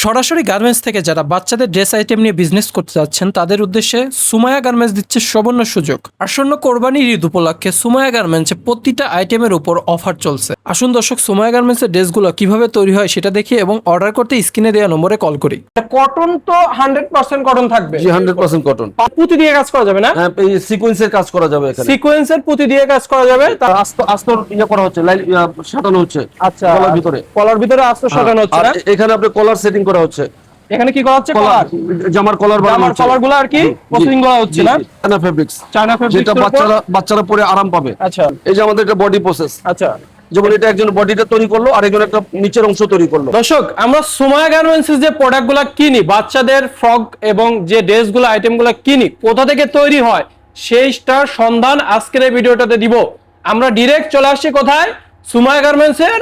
সরাসরি গার্মেন্টস থেকে যারা বাচ্চাদের ড্রেস আইটেম নিয়ে বিজনেস করতে যাচ্ছেন তাদের উদ্দেশ্যে সুমাইয়া গার্মেন্টস দিচ্ছে সুবর্ণ সুযোগ। আসন্ন কোরবানির ঈদ উপলক্ষে সুমাইয়া গার্মেন্টসে প্রতিটা আইটেমের উপর অফার চলছে। আসুন দর্শক, সুমাইয়া গার্মেন্টসের ড্রেসগুলো কিভাবে তৈরি হয় সেটা দেখি এবং অর্ডার করতে স্ক্রিনে দেওয়া নম্বরে কল করি। কটন তো 100% কটন থাকবে। জি 100% কটন। পুঁতি দিয়ে কাজ করা যাবে না? হ্যাঁ, এই সিকোয়েন্সের কাজ করা যাবে এখানে। সিকোয়েন্সের পুঁতি দিয়ে কাজ করা যাবে। আস্তর ইয়া করা হচ্ছে, লাইন সাজানো হচ্ছে। আচ্ছা, কলার ভিতরে। কলার ভিতরে আস্তর সাজানো হচ্ছে না? এখানে আপনি কলার সেটিং করা হচ্ছে। এখানে কি করা হচ্ছে? কলার, জামার কলার বানানো জামার হচ্ছে। কলারগুলো আর কি প্রসেসিং করা হচ্ছে না? China fabrics. চায়না ফেব্রিক্স যেটা বাচ্চারা পরে আরাম পাবে। আচ্ছা, এই যে আমাদের এটা বডি প্রসেস। আচ্ছা, যেমন এটা একজন বডিটা তৈরি করলো, আরেকজন একটা নিচের অংশ তৈরি করলো। দর্শক, আমরা সুমাইয়া গার্মেন্টসের যে প্রোডাক্টগুলো কিনি, বাচ্চাদের ফ্রক এবং যে ড্রেসগুলো আইটেমগুলো কিনি, কোথা থেকে তৈরি হয় সেইটার সন্ধান আজকের এই ভিডিওটাতে দিব। আমরা ডিরেক্ট চলে আসছি কোথায়? সুমাইয়া গার্মেন্টসের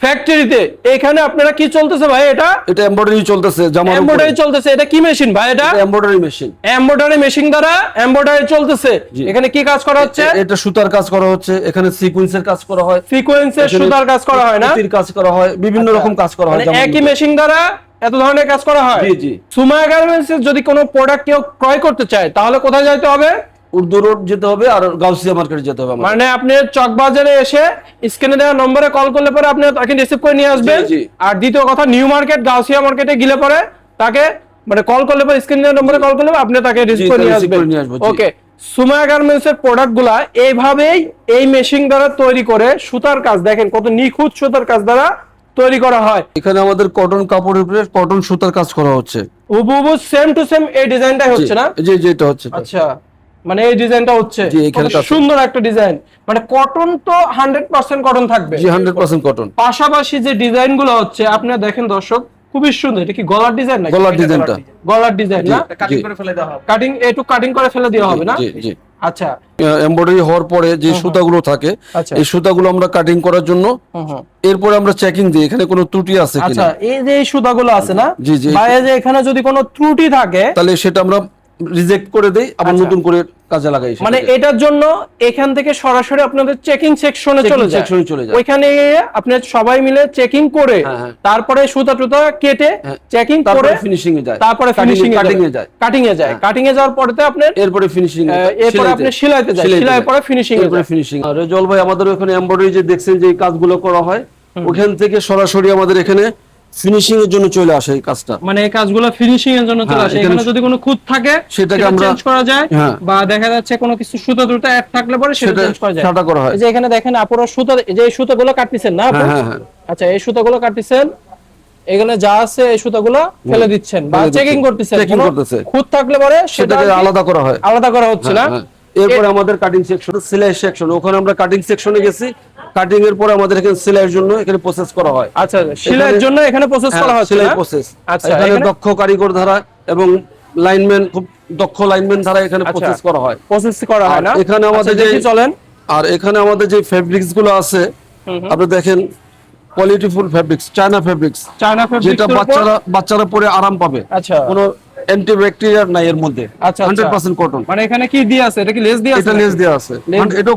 ফ্যাক্টরিতে। এখানে আপনারা কি চলতেছে ভাই? এটা এমব্রয়ডারি চলতেছে, জামার উপরে এমব্রয়ডারি চলতেছে। এটা কি মেশিন ভাই? এটা এমব্রয়ডারি মেশিন। এমব্রয়ডারি মেশিন দ্বারা এমব্রয়ডারি চলতেছে। এখানে কি কাজ করা হচ্ছে? এটা সুতার কাজ করা হচ্ছে, এখানে সিকোয়েন্সের কাজ করা হয়, সিকোয়েন্সের সুতার কাজ করা হয় না? সুতির কাজ করা হয়, বিভিন্ন রকম কাজ করা হয়। মানে একই মেশিন দ্বারা এত ধরনের কাজ করা হয়। জি জি। সুমাইয়া গার্মেন্টসের যদি কোনো প্রোডাক্ট কেউ ক্রয় করতে চায় তাহলে কোথায় যাইতে হবে? উর্দু রোড যেতে হবে আর গাউসিয়া মার্কেটে যেতে হবে। মানে আপনি চকবাজারে এসে স্ক্রিনে দেওয়া নম্বরে কল করলে পরে আপনি তাকে রিসিভ করে নিয়ে আসবেন। জি, জি। আর দ্বিতীয় কথা, নিউ মার্কেট গাউসিয়া মার্কেটে গেলে পরে তাকে মানে কল করলে পরে স্ক্রিনে দেওয়া নম্বরে কল করলে আপনি তাকে রিসিভ করে নিয়ে আসবেন। ওকে, সুমাইয়া গার্মেন্টস এর প্রোডাক্টগুলা এইভাবেই এই মেশিন দ্বারা তৈরি করে সুতার কাজ দেখেন কত নিখুঁত সুতার কাজ দ্বারা তৈরি করা হয়। এখানে আমাদের কটন কাপড়ের উপরে কটন সুতার কাজ করা হচ্ছে। হুবহু সেম টু সেম এই ডিজাইনটাই হচ্ছে না? জি জি, এটা হচ্ছে। আচ্ছা, মানে এই ডিজাইনটা হচ্ছে। জি, এখানে কত সুন্দর একটা ডিজাইন। মানে কটন তো 100% কটন থাকবে। জি 100% কটন। পাশাপাশি যে ডিজাইনগুলো হচ্ছে আপনারা দেখেন দর্শক, খুবই সুন্দর। এটা কি গলার ডিজাইন নাকি? গলার ডিজাইনটা। গলার ডিজাইন না? কাটিং করে ফেলে দেওয়া হবে। কাটিং করে ফেলে দেওয়া হবে না? জি জি। আচ্ছা, এমব্রয়ডারি হওয়ার পরে যে সুতাগুলো থাকে, আচ্ছা। এই সুতাগুলো আমরা কাটিং করার জন্য এরপরে আমরা চেকিং দিই এখানে কোনো ত্রুটি আছে আচ্ছা, কিনা। এই যে এই সুতাগুলো আছে না? জি, জি। বা এই যে এখানে যদি কোনো ত্রুটি থাকে তাহলে সেটা আমরা রিজেক্ট করে দেই, আবার আচ্ছা। নতুন করে কাজে লাগাই। মানে এটার জন্য এখান থেকে সরাসরি আপনাদের চেকিং সেকশনে চলে যায়। ওইখানে আপনি সবাই মিলে চেকিং করে তারপরে সুতা টুতা কেটে চেকিং করে ফিনিশিং এ যায়, তারপরে ফিনিশিং কাটিং এ যায়, কাটিং এ যাওয়ার পরে আপনি এরপরে ফিনিশিং, এরপরে আপনি সেলাইতে যায়, সেলাই পরে ফিনিশিং, এরপরে ফিনিশিং। আর রেজল ভাই আমাদের ওখানে এমব্রয়ডারি যে দেখছেন যে কাজগুলো করা হয়, ওখান থেকে সরাসরি আমাদের এখানে ফিনিশিং এর জন্য চলে আসে এই কাজটা। মানে এই কাজগুলো ফিনিশিং এর জন্য চলে আসে। এখানে যদি কোনো খুঁত থাকে সেটাকে আমরা চেঞ্জ করা যায়, বা দেখা যাচ্ছে কোনো কিছু সুতা টুতা অ্যাড থাকলে পরে সেটা চেঞ্জ করা যায়। সেটা করা হয়। এই যে এখানে দেখেন আপুরা সুতা, এই যে এই সুতাগুলো কাটতেছেন না আপু? আচ্ছা, এই সুতাগুলো কাটতেছেন, এখানে যা আছে এই সুতাগুলো ফেলে দিচ্ছেন বা চেকিং করতেছেন। খুঁত থাকলে পরে সেটাকে আলাদা করা হয়, আলাদা করা হচ্ছে না? এরপরে আমাদের কাটিং সেকশন, সেলাই সেকশন, ওখানে আমরা কাটিং সেকশনে গেছি। কাটিং এর পরে আমাদের এখানে সেলাইয়ের জন্য এখানে প্রসেস করা হয়। আচ্ছা, সেলাইয়ের জন্য এখানে প্রসেস করা হচ্ছে সেলাই না? প্রসেস। আচ্ছা, এখানে দক্ষ কারিগর দ্বারা এবং লাইনম্যান, খুব দক্ষ লাইনম্যান দ্বারা এখানে প্রসেস করা হয়। প্রসেস করা হয় না? এখানে আমাদের যে চলেন, আর এখানে আমাদের যে ফেব্রিক্স গুলো আছে আপনি দেখেন, কোয়ালিটিফুল ফেব্রিক্স, চায়না ফেব্রিক্স, যেটা বাচ্চারা পরে আরাম পাবে। আচ্ছা, কোনো অ্যান্টিব্যাকটেরিয়াল নাই এর মধ্যে। 100% কটন। মানে এখানে কি দিয়ে আছে? এটা কি লেস দিয়ে আছে? এটা লেস দেয়া আছে, এটাও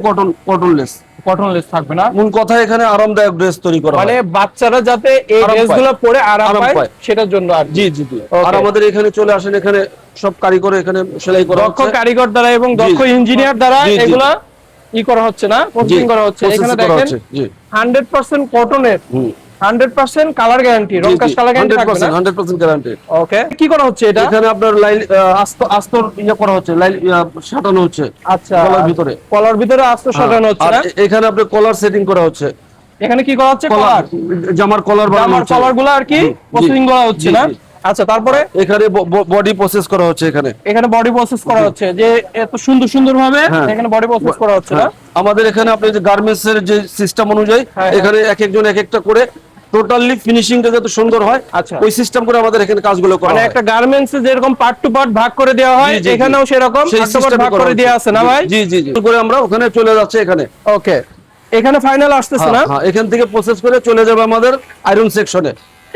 কটন লেস। কটন লেস থাকবে না? মূল কথা এখানে আরামদায়ক ড্রেস তৈরি করা হয়, মানে বাচ্চারা যাতে এই ড্রেসগুলো পরে আরাম পায় সেটার জন্য। আর জি জি জি। আর আমাদের এখানে চলে আসেন, এখানে সব কারিগর এখানে সেলাই করা হচ্ছে, দক্ষ কারিগর দ্বারা এবং দক্ষ ইঞ্জিনিয়ার দ্বারা এগুলা করা হচ্ছে না, প্রসেসিং করা হচ্ছে। এখানে দেখেন 100% কটনের, 100% কালার গ্যারান্টি, রং কাজ কালার গ্যারান্টি থাকবে না? 100% গ্যারান্টি। ওকে, কি করা হচ্ছে এটা? এখানে আপনার লাইন আস্তর ইয়া করা হচ্ছে, লাইন সাজানো হচ্ছে। আচ্ছা, কলার ভিতরে আস্তর সাজানো হচ্ছে না? এখানে আপনার কলার সেটিং করা হচ্ছে। এখানে কি করা হচ্ছে? কলার, জামার কলার বানানো হচ্ছে। জামার কলারগুলো আর কি প্রসেসিং করা হচ্ছে না? আচ্ছা, তারপরে এখানে বডি প্রসেস করা হচ্ছে। এখানে বডি প্রসেস করা হচ্ছে, যে এত সুন্দর ভাবে এখানে বডি প্রসেস করা হচ্ছে না? আমাদের এখানে আপনি যে গার্মেন্টস এর যে সিস্টেম অনুযায়ী এখানে এক একজন এক একটা করে টোটালি ফিনিশিংটা যত সুন্দর হয়, আচ্ছা, ওই সিস্টেম করে আমাদের এখানে কাজগুলো করা হয়। মানে একটা গার্মেন্টস এ যেরকম পার্ট টু পার্ট ভাগ করে দেওয়া হয়, এখানেও সেরকম পার্ট টু পার্ট ভাগ করে দেওয়া আছে না ভাই? জি জি জি। করে আমরা ওখানে চলে যাচ্ছে এখানে। ওকে, এখানে ফাইনাল আসতেছে না? হ্যাঁ, এখান থেকে প্রসেস করে চলে যাবে আমাদের আয়রন সেকশনে।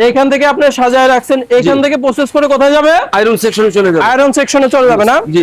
এখান থেকে আপনি সাজায় রাখছেন, এখান থেকে প্রসেস করে কোথায় যাবে? আয়রন সেকশনে চলে যাবে। আয়রন সেকশনে চলে যাবে না? জি।